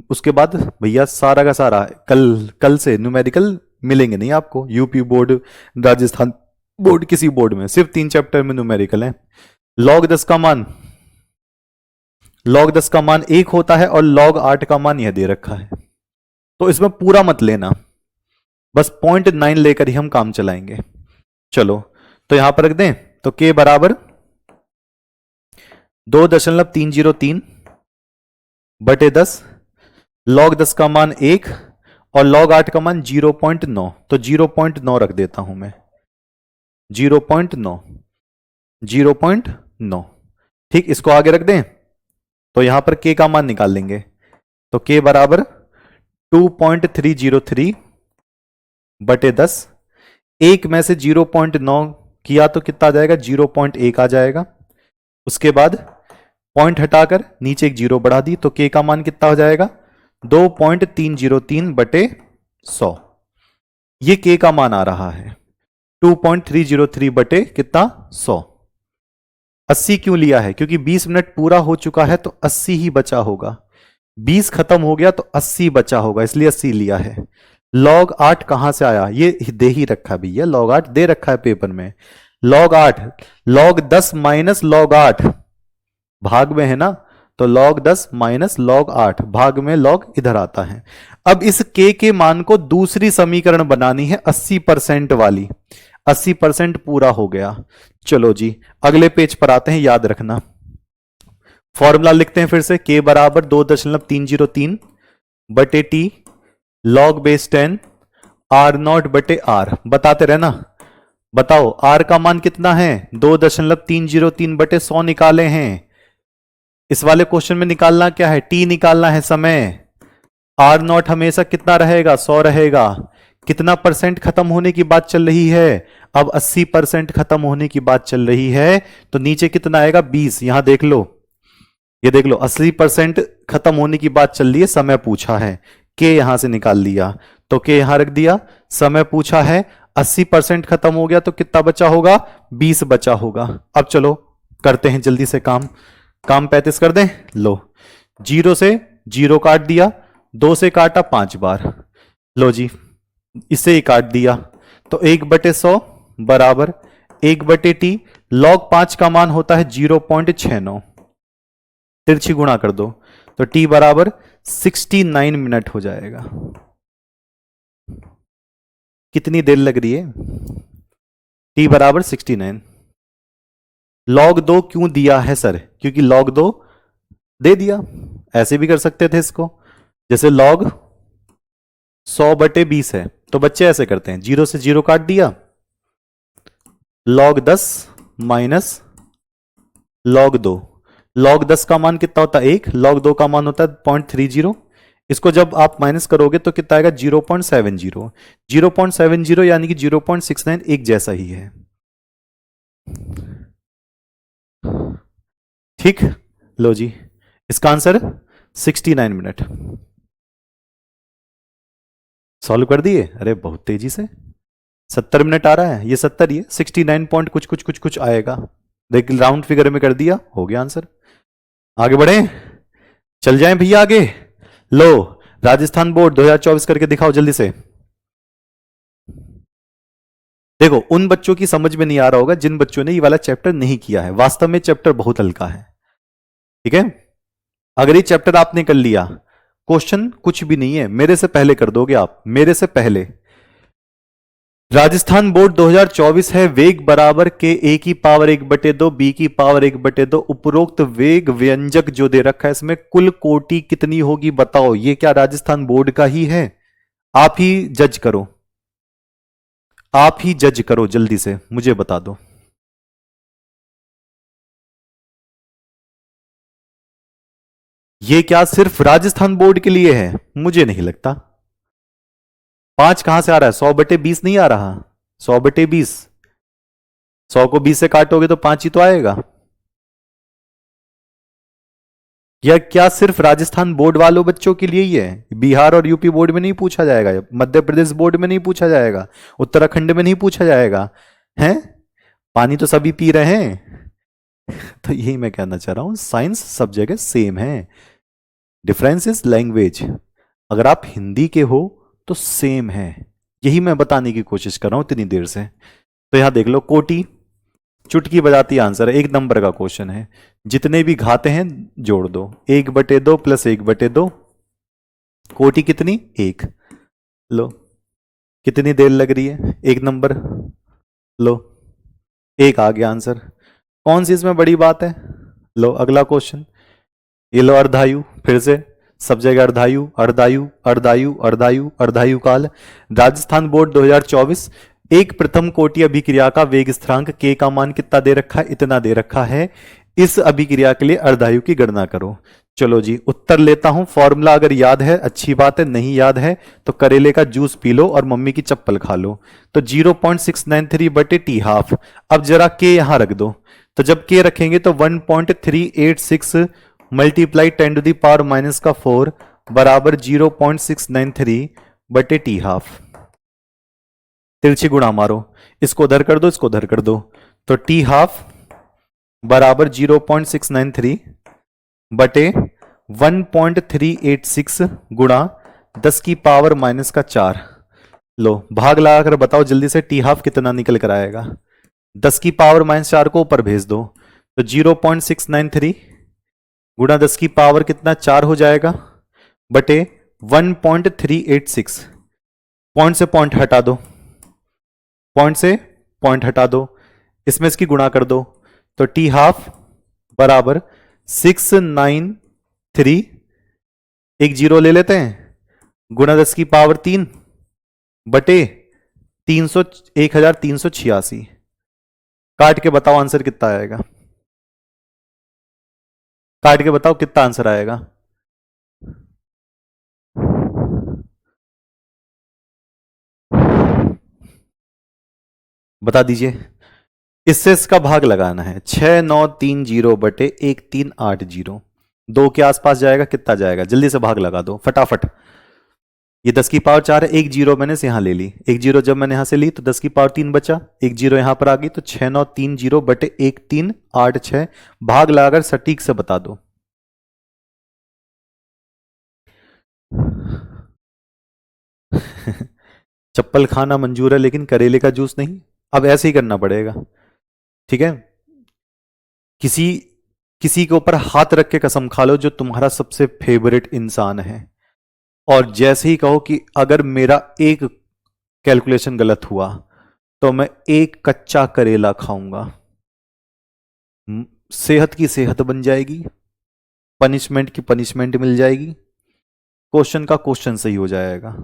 उसके बाद भैया सारा का सारा कल से न्यूमेरिकल मिलेंगे नहीं आपको। यूपी बोर्ड, राजस्थान बोर्ड, किसी बोर्ड में सिर्फ 3 चैप्टर में न्यूमेरिकल है। लॉग 10 का मान, लॉग 10 का मान 1 होता है और लॉग 8 का मान यह दे रखा है। तो इसमें पूरा मत लेना, बस 0.9 लेकर ही हम काम चलाएंगे। चलो, तो यहां पर रख दें, तो के बराबर 2.303 बटे 10, लॉग 10 का मान 1 और लॉग 8 का मान 0.9, तो 0.9 रख देता हूं मैं, 0.9, 0.9। ठीक, इसको आगे रख दें, तो यहां पर के का मान निकाल लेंगे, तो के बराबर 2.303 बटे 10। एक में से 0.9 किया तो कितना आ जाएगा? 0.1 आ जाएगा। उसके बाद पॉइंट हटाकर नीचे एक 0 बढ़ा दी, तो के का मान कितना हो जाएगा? 2.303 बटे 100। ये के का मान आ रहा है 2.303 बटे कितना? 100। 80 क्यों लिया है? क्योंकि 20 मिनट पूरा हो चुका है, तो 80 ही बचा होगा। 20 खत्म हो गया तो 80 बचा होगा, इसलिए 80 लिया है। लॉग 8 कहां से आया? ये दे ही रखा भैया, लॉग 8 दे रखा है पेपर में। लॉग 8, लॉग 10 माइनस लॉग 8 भाग में है ना, तो लॉग 10 माइनस लॉग 8 भाग में लॉग इधर आता है। अब इस के मान को दूसरी समीकरण बनानी है 80% वाली। 80% पूरा हो गया। चलो जी, अगले पेज पर आते हैं, याद रखना। फॉर्मूला लिखते हैं फिर से, के बराबर 2.303 बटे T log base 10 R naught बटे आर। बताते रहना। बताओ आर का मान कितना है? 2.303 बटे 100 निकाले हैं। इस वाले क्वेश्चन में निकालना क्या है? टी निकालना है, समय। आर नॉट हमेशा कितना रहेगा? 100 रहेगा। कितना परसेंट खत्म होने की बात चल रही है? अब 80% खत्म होने की बात चल रही है, तो नीचे कितना आएगा? 20। यहां देख लो, ये देख लो, 80% खत्म होने की बात चल रही है, समय पूछा है, के यहां से निकाल लिया, तो के यहां रख दिया। समय पूछा है, 80% खत्म हो गया, तो कितना बचा होगा? 20 बचा होगा। अब चलो करते हैं जल्दी से काम 35 कर दें। लो, 0 से 0 काट दिया, 2 से काटा 5 बार, लो जी इसे ही काट दिया, तो 1/100 बराबर 1/t। लॉग 5 का मान होता है 0.69, तिरछी गुणा कर दो, तो t बराबर 69 मिनट हो जाएगा। कितनी देर लग रही है? t बराबर 69। log 2 क्यों दिया है सर? क्योंकि log 2 दे दिया। ऐसे भी कर सकते थे इसको, जैसे log 100/20 है तो बच्चे ऐसे करते हैं, 0 से 0 काट दिया, log 10 माइनस log 2। log 10 का मान कितना होता है 1, log 2 का मान होता है 0.30। इसको जब आप माइनस करोगे तो कितना आएगा 0.70। 0.70 यानी कि 0.69 एक जैसा ही है। ठीक, लो जी, इसका आंसर 69 मिनट। सॉल्व कर दिए? अरे बहुत तेजी से, 70 मिनट आ रहा है, ये 70 ही है, 69 पॉइंट कुछ कुछ कुछ कुछ आएगा। देख राउंड फिगर में कर दिया, हो गया आंसर। आगे बढ़े, चल जाएं भैया आगे। लो, राजस्थान बोर्ड 2024 करके दिखाओ जल्दी से। देखो, उन बच्चों की समझ में नहीं आ रहा होगा जिन बच्चों ने ये वाला चैप्टर नहीं किया है। वास्तव में चैप्टर बहुत हल्का है, ठीक है। अगर ये चैप्टर आपने कर लिया, क्वेश्चन कुछ भी नहीं है, मेरे से पहले कर दोगे आप, मेरे से पहले। राजस्थान बोर्ड 2024 है, वेग बराबर के a की पावर 1/2 b की पावर 1/2। उपरोक्त वेग व्यंजक जो दे रखा है इसमें कुल कोटि कितनी होगी बताओ। ये क्या राजस्थान बोर्ड का ही है? आप ही जज करो, आप ही जज करो, जल्दी से मुझे बता दो। ये क्या सिर्फ राजस्थान बोर्ड के लिए है? मुझे नहीं लगता। 5 कहां से आ रहा है? 100/20 नहीं आ रहा, 100/20। 100 को 20 से काटोगे तो 5 ही तो आएगा। यह क्या सिर्फ राजस्थान बोर्ड वालों बच्चों के लिए ही है? बिहार और यूपी बोर्ड में नहीं पूछा जाएगा, मध्य प्रदेश बोर्ड में नहीं पूछा जाएगा, उत्तराखंड में नहीं पूछा जाएगा? हैं? पानी तो सभी पी रहे हैं। तो यही मैं कहना चाह रहा हूं, साइंस सब जगह सेम है, डिफरेंस इज लैंग्वेज। अगर आप हिंदी के हो तो सेम है, यही मैं बताने की कोशिश कर रहा हूं इतनी देर से। तो यहां देख लो, कोटि चुटकी बजाती आंसर है, 1 नंबर का क्वेश्चन है। जितने भी घाते हैं जोड़ दो, 1/2 प्लस 1/2, कोटि कितनी? 1। लो, कितनी देर लग रही है? 1 नंबर। लो, 1 आ गया आंसर। कौन सी इसमें बड़ी बात है? लो अगला क्वेश्चन, ये लो अर्धायु, फिर से सब जगह अर्धायु अर्धायु अर्धायु अर्धायु अर्धायु काल। राजस्थान बोर्ड 2024, एक प्रथम कोटि अभिक्रिया का वेग स्थिरांक k का मान कितना दे रखा है? इतना दे रखा है। इस अभिक्रिया के लिए अर्धायु की गणना करो। चलो जी, उत्तर लेता हूं। फॉर्मूला अगर याद है अच्छी बात है, नहीं याद है तो करेले का जूस पी लो और मम्मी की चप्पल खा लो। तो 0.693/t½ अब जरा k यहां रख दो, तो जब k रखेंगे तो 1.386 मल्टीप्लाई 10⁻⁻⁴ बराबर 0.693/t½ तिरछी गुणा मारो, इसको उधर कर दो, इसको उधर कर दो, तो t½ बराबर 0.693/1.386 गुणा 10⁻⁻⁴। लो, भाग लगाकर बताओ जल्दी से, t½ कितना निकल कर आएगा? 10⁻⁻⁴ को ऊपर भेज दो, तो 0.693 गुणा 10 की पावर कितना 4 हो जाएगा बटे 1.386। पॉइंट से पॉइंट हटा दो, पॉइंट से पॉइंट हटा दो, इसमें इसकी गुणा कर दो, तो t½ बराबर 693, एक जीरो ले लेते हैं, गुणा 10 की पावर 3 बटे 1386। काट के बताओ आंसर कितना आएगा? काट के बताओ कितना आंसर आएगा? बता दीजिए। इससे इसका भाग लगाना है, 6930/1380। 2 के आसपास जाएगा, कितना जाएगा? जल्दी से भाग लगा दो फटाफट। ये 10 की पावर 4 है, एक जीरो मैंने से यहां ले ली, एक जीरो जब मैंने यहां से ली तो 10 की पावर 3 बचा, एक जीरो यहां पर आ गई, तो 6930/1386 भाग लगाकर सटीक से बता दो। चप्पल खाना मंजूर है लेकिन करेले का जूस नहीं। अब ऐसे ही करना पड़ेगा, ठीक है। किसी किसी के ऊपर हाथ रख के कसम खा लो जो तुम्हारा सबसे फेवरेट इंसान है, और जैसे ही कहो कि अगर मेरा एक कैलकुलेशन गलत हुआ तो मैं एक कच्चा करेला खाऊंगा, सेहत की सेहत बन जाएगी, पनिशमेंट की पनिशमेंट मिल जाएगी, क्वेश्चन का क्वेश्चन सही हो जाएगा।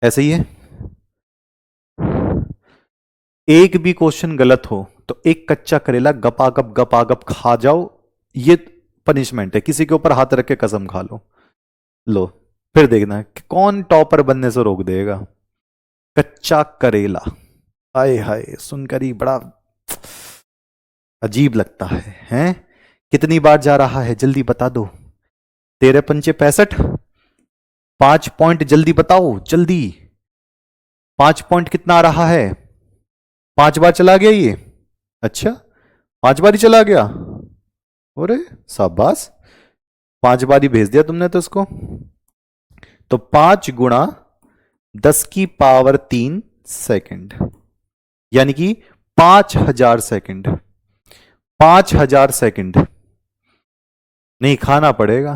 ऐसे ही है, एक भी क्वेश्चन गलत हो तो एक कच्चा करेला गपागप खा जाओ, ये पनिशमेंट है। किसी के ऊपर हाथ रख के कसम खा लो, लो फिर देखना कि कौन टॉपर बनने से रोक देगा। कच्चा करेला, हाय हाय, सुनकर ही बड़ा अजीब लगता है, हैं? कितनी बार जा रहा है जल्दी बता दो। 13×5 = 65, 5 पॉइंट जल्दी बताओ जल्दी। 5 पॉइंट कितना आ रहा है? 5 बार चला गया ये? अच्छा, 5 बार ही चला गया? अरे शाबाश, 5 बार ही भेज दिया तुमने तो इसको। तो 5 × 10⁻³ सेकंड, यानी कि 5000 सेकंड। 5000 सेकंड नहीं, खाना पड़ेगा।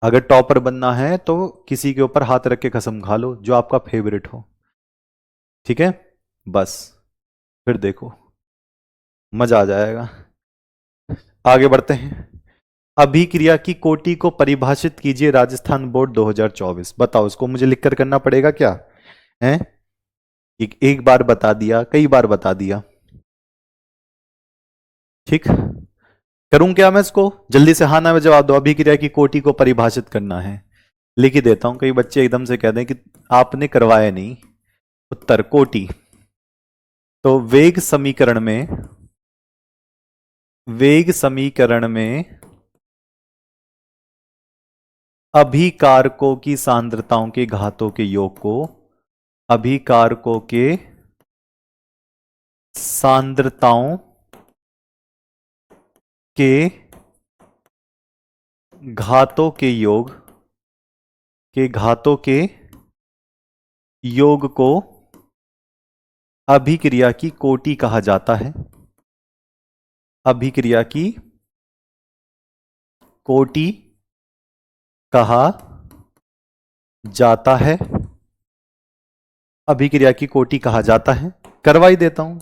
अगर टॉपर बनना है तो किसी के ऊपर हाथ रख के कसम खा लो जो आपका फेवरेट हो, ठीक है? बस फिर देखो, मजा आ जाएगा। आगे बढ़ते हैं। अभिक्रिया की कोटि को परिभाषित कीजिए राजस्थान बोर्ड 2024। बताओ, इसको मुझे लिखकर करना पड़ेगा क्या है? एक बार बता दिया, कई बार बता दिया, ठीक। करूं क्या मैं इसको? जल्दी से हाँ ना में जवाब दो। अभिक्रिया की कोटि को परिभाषित करना है, लिख ही देता हूं, कई बच्चे एकदम से कह दें कि आपने करवाया नहीं। उत्तर कोटि। तो वेग समीकरण में अभिकारकों की सांद्रताओं के घातों के योग को, अभिकारकों के सांद्रताओं के घातों के योग को अभिक्रिया की कोटि कहा जाता है। अभिक्रिया की कोटि कहा जाता है। अभिक्रिया की कोटि कहा जाता है, करवा ही देता हूं,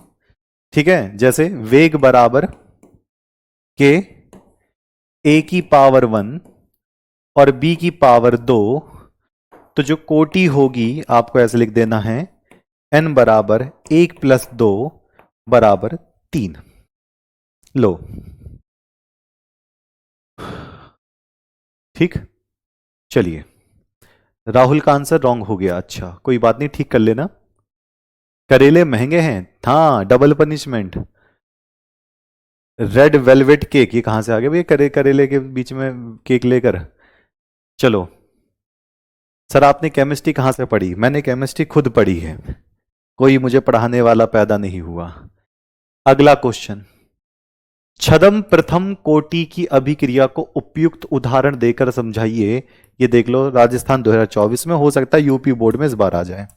ठीक है। जैसे वेग बराबर के a⁻1 और b⁻2, तो जो कोटि होगी आपको ऐसे लिख देना है, n बराबर 1+2 बराबर 3। लो, ठीक। चलिए, राहुल का आंसर रॉन्ग हो गया। अच्छा कोई बात नहीं, ठीक कर लेना। करेले महंगे हैं, हाँ, double punishment. Red velvet cake, ये कहां से आ गया भैया करेले के बीच में केक लेकर? चलो सर, आपने केमिस्ट्री कहां से पढ़ी? मैंने केमिस्ट्री खुद पढ़ी है, कोई मुझे पढ़ाने वाला पैदा नहीं हुआ। अगला क्वेश्चन, छदम प्रथम कोटि की अभिक्रिया को उपयुक्त उदाहरण देकर समझाइए। ये देख लो, राजस्थान 2024 में, हो सकता है यूपी बोर्ड में इस बार आ जाए।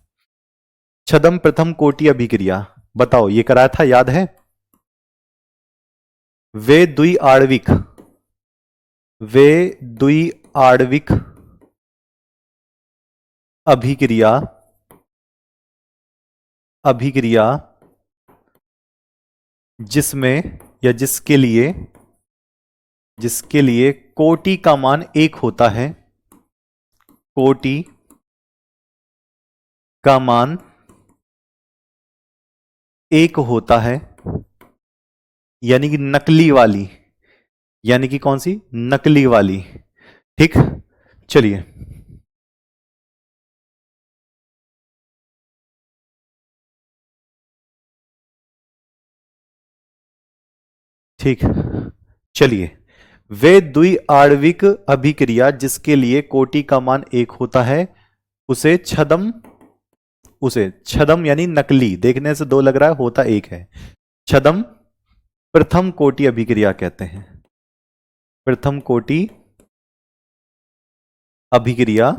छदम प्रथम कोटि अभिक्रिया, बताओ, ये कराया था, याद है? वे द्विआण्विक अभिक्रिया जिसमें या जिसके लिए कोटि का मान 1 होता है, कोटि का मान 1 होता है, यानी कि नकली वाली, यानी कि कौन सी? नकली वाली, ठीक। चलिए, ठीक, चलिए, वे द्विआण्विक अभिक्रिया जिसके लिए कोटि का मान 1 होता है, उसे छदम यानी नकली, देखने से 2 लग रहा है, होता 1 है, छदम प्रथम कोटि अभिक्रिया कहते हैं। प्रथम कोटि अभिक्रिया,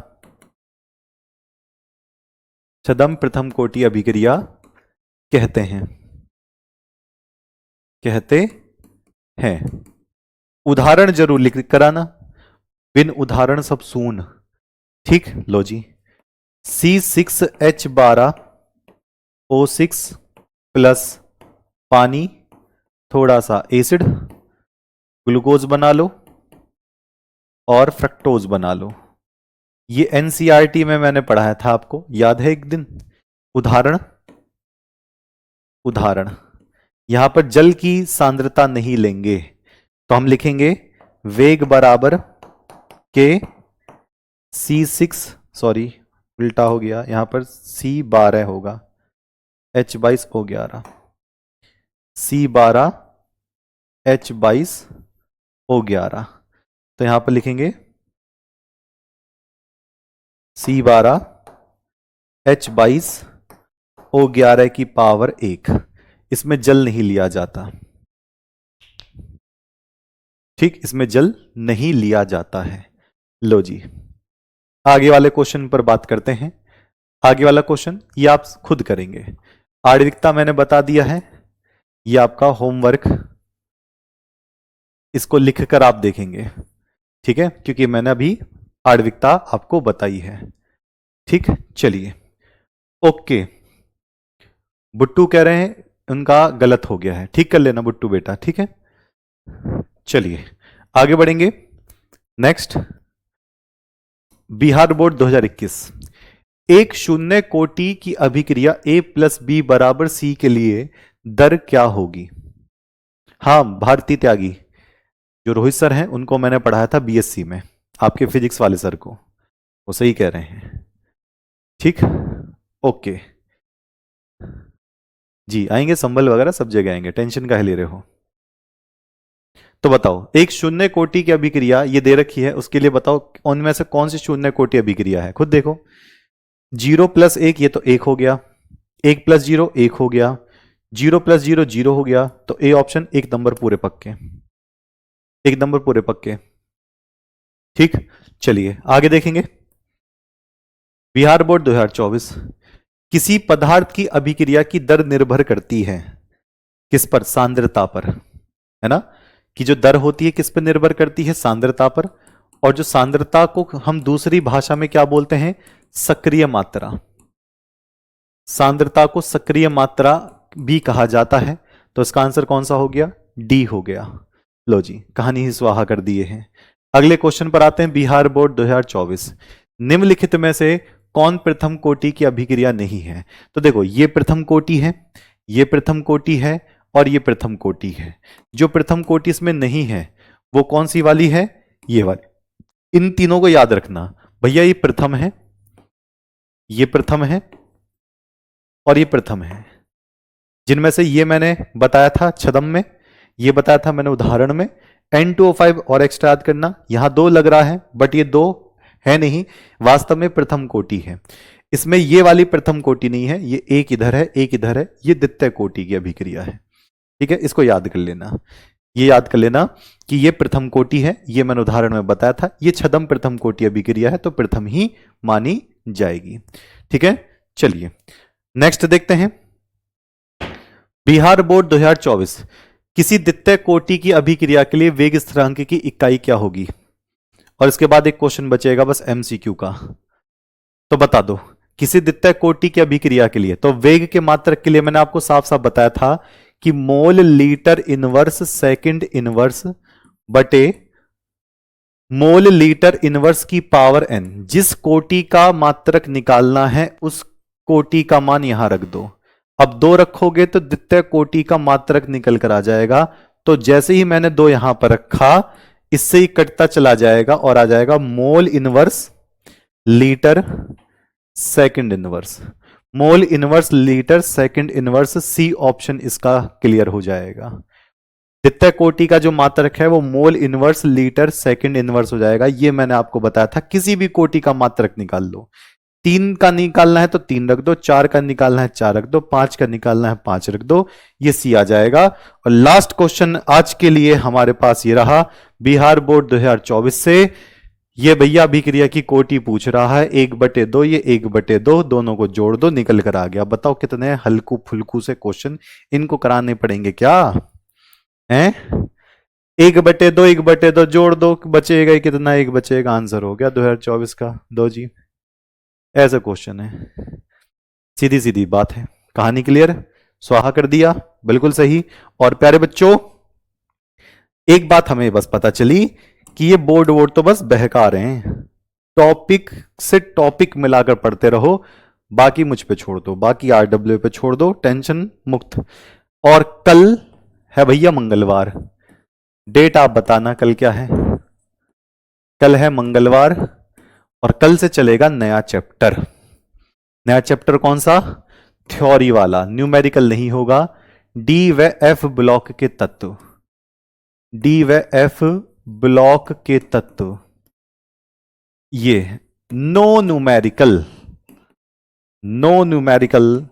छदम प्रथम कोटि अभिक्रिया कहते हैं, उदाहरण जरूर लिख कराना, बिन उदाहरण सब सून, ठीक। लो जी, C6H12O6 प्लस पानी, थोड़ा सा एसिड, ग्लूकोज बना लो और फ्रक्टोज बना लो। ये एनसीईआरटी में मैंने पढ़ाया था, आपको याद है एक दिन। उदाहरण, उदाहरण यहां पर जल की सांद्रता नहीं लेंगे तो हम लिखेंगे वेग बराबर के C6, सॉरी उल्टा हो गया, यहां पर C12 होगा, H22O11, C12 H22O11, तो यहां पर लिखेंगे C12 H22O11 की पावर 1। इसमें जल नहीं लिया जाता, ठीक, इसमें जल नहीं लिया जाता है। लो जी, आगे वाले क्वेश्चन पर बात करते हैं। आगे वाला क्वेश्चन ये आप खुद करेंगे, आणविकता मैंने बता दिया है, ये आपका होमवर्क, इसको लिखकर आप देखेंगे, ठीक है, क्योंकि मैंने अभी आणविकता आपको बताई है। ठीक, चलिए, ओके। बुट्टू कह रहे हैं उनका गलत हो गया है, ठीक कर लेना बुट्टू बेटा, ठीक है। चलिए आगे बढ़ेंगे। नेक्स्ट, बिहार बोर्ड 2021, एक शून्य कोटि की अभिक्रिया A प्लस बी बराबर C के लिए दर क्या होगी? हाँ, भारती त्यागी, जो रोहित सर हैं उनको मैंने पढ़ाया था बीएससी में, आपके फिजिक्स वाले सर को, वो सही कह रहे हैं। ठीक, ओके जी, आएंगे संबल वगैरह सब जगह आएंगे, टेंशन काहे ले रहे हो। तो बताओ, एक शून्य कोटि की अभिक्रिया ये दे रखी है, उसके लिए बताओ उनमें से कौन सी शून्य कोटि अभिक्रिया है, खुद देखो। 0 प्लस 1, ये तो 1 हो गया, 1 प्लस 0 1 हो गया, 0 प्लस 0 0 हो गया, तो ए ऑप्शन 1 नंबर पूरे पक्के, 1 नंबर पूरे पक्के। ठीक, चलिए आगे देखेंगे। बिहार बोर्ड 2024, किसी पदार्थ की अभिक्रिया की दर निर्भर करती है किस पर? सांद्रता पर, है ना, कि जो दर होती है किस पर निर्भर करती है? सांद्रता पर। और जो सांद्रता को हम दूसरी भाषा में क्या बोलते हैं? सक्रिय मात्रा। सांद्रता को सक्रिय मात्रा भी कहा जाता है, तो इसका आंसर कौन सा हो गया? डी हो गया। लो जी, कहानी ही स्वाहा कर दिए हैं। अगले क्वेश्चन पर आते हैं, बिहार बोर्ड 2024, निम्नलिखित में से कौन प्रथम कोटि की अभिक्रिया नहीं है? तो देखो, ये प्रथम कोटि है, ये प्रथम कोटि है और ये प्रथम कोटि है। जो प्रथम कोटि इसमें नहीं है वो कौन सी वाली है? ये वाली। इन तीनों को याद रखना भैया, ये प्रथम है, ये प्रथम है और ये प्रथम है। जिनमें से ये मैंने बताया था छदम में, ये बताया था मैंने उदाहरण में। N2O5 और एक्स्ट्रा याद करना, यहां 2 लग रहा है बट ये 2 है नहीं, वास्तव में प्रथम कोटि है। इसमें ये वाली प्रथम कोटि नहीं है, ये एक इधर है एक इधर है, ये द्वितीय कोटि की अभिक्रिया है। ठीक है, इसको याद कर लेना, ये याद कर लेना कि ये प्रथम कोटि है, ये मैंने उदाहरण में बताया था। ये छदम प्रथम कोटि अभिक्रिया है, तो प्रथम ही मानी जाएगी। ठीक है, चलिए नेक्स्ट देखते हैं। बिहार बोर्ड 2024, किसी द्वितीय कोटि की अभिक्रिया के लिए वेग स्थिरांक की इकाई क्या होगी? और इसके बाद एक क्वेश्चन बचेगा बस एमसीक्यू का, तो बता दो। किसी द्वितीय कोटि की अभिक्रिया के लिए तो वेग के मात्रक के लिए मैंने आपको साफ साफ बताया था कि mole litre inverse second inverse बटे मोल लीटर इनवर्स की पावर n। जिस कोटि का मात्रक निकालना है उस कोटि का मान यहां रख दो। अब 2 रखोगे तो द्वितीय कोटि का मात्रक निकल कर आ जाएगा, तो जैसे ही मैंने 2 यहां पर रखा, इससे ही कटता चला जाएगा और आ जाएगा mole inverse litre second inverse. Mole inverse litre second inverse, C option इसका क्लियर हो जाएगा। द्वितीय कोटि का जो मात्रक है वो mole inverse litre second inverse हो जाएगा। ये मैंने आपको बताया था, किसी भी कोटि का मात्रक निकाल लो। 3 का निकालना है तो 3 रख दो, 4 का निकालना है 4 रख दो, 5 का निकालना है 5 रख दो, ये सी आ जाएगा। और लास्ट क्वेश्चन आज के लिए हमारे पास ये रहा, बिहार बोर्ड 2024 से। ये भैया अभिक्रिया की कोटि पूछ रहा है, 1/2, ये 1/2, दोनों को जोड़ दो, निकल कर आ गया। बताओ कितने हल्कू फुल्कू से क्वेश्चन इनको कराने पड़ेंगे क्या हैं? 1/2 1/2 जोड़ दो, बचेगा ही कितना? 1 बचेगा, आंसर हो गया 2024 का। दो जी। ऐसा क्वेश्चन है, सीधी सीधी बात है। कहानी क्लियर? स्वाहा कर दिया, बिल्कुल सही। और प्यारे बच्चों, एक बात हमें बस पता चली कि ये बोर्ड वोर्ड तो बस बहका रहे हैं। टॉपिक से टॉपिक मिलाकर पढ़ते रहो, बाकी मुझ पे छोड़ दो, बाकी आरडब्ल्यू पे छोड़ दो, टेंशन मुक्त। और कल है भैया मंगलवार, डेट आप बताना कल क्या है? कल है मंगलवार और कल से चलेगा नया चैप्टर। नया चैप्टर कौन सा? थ्योरी वाला, न्यूमेरिकल नहीं होगा। डी व एफ ब्लॉक के तत्व, डी व एफ ब्लॉक के तत्व, ये no numerical, no numerical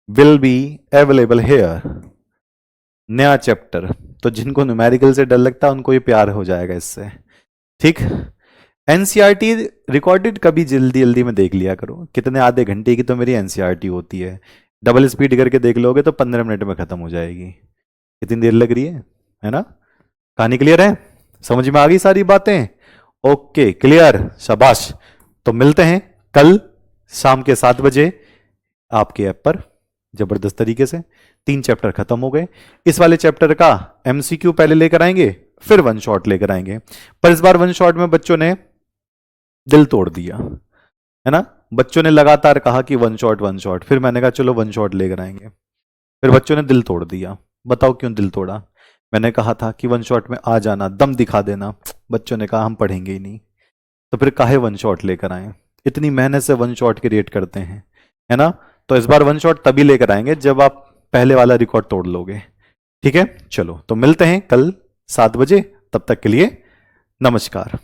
will be available here. नया चैप्टर, तो जिनको न्यूमेरिकल से डर लगता है उनको ये प्यार हो जाएगा इससे, ठीक। एनसीईआरटी रिकॉर्डेड कभी जल्दी जल्दी में देख लिया करो, कितने आधे घंटे की तो मेरी एनसीईआरटी होती है, डबल स्पीड करके देख लोगे तो 15 मिनट में खत्म हो जाएगी। कितनी देर लग रही है ना? कहानी क्लियर है? समझ में आ गई सारी बातें? ओके क्लियर, शाबाश। तो मिलते हैं कल शाम के 7 बजे आपके ऐप पर। जबरदस्त तरीके से 3 चैप्टर खत्म हो गए। इस वाले चैप्टर का एमसीक्यू पहले लेकर आएंगे, फिर वन शॉट लेकर आएंगे। पर इस बार वन शॉट में बच्चों ने दिल तोड़ दिया, है ना? बच्चों ने लगातार कहा कि वन शॉट, फिर मैंने कहा चलो वन शॉट लेकर आएंगे, फिर बच्चों ने दिल तोड़ दिया। बताओ क्यों दिल तोड़ा? मैंने कहा था कि वन शॉट में आ जाना, दम दिखा देना, बच्चों ने कहा हम पढ़ेंगे ही नहीं। तो फिर काहे वन शॉट लेकर आए? इतनी मेहनत से वन शॉट क्रिएट करते हैं, है ना? तो इस बार वन शॉट तभी लेकर आएंगे जब आप पहले वाला रिकॉर्ड तोड़ लोगे, ठीक है? चलो तो मिलते हैं कल 7 बजे, तब तक के लिए नमस्कार।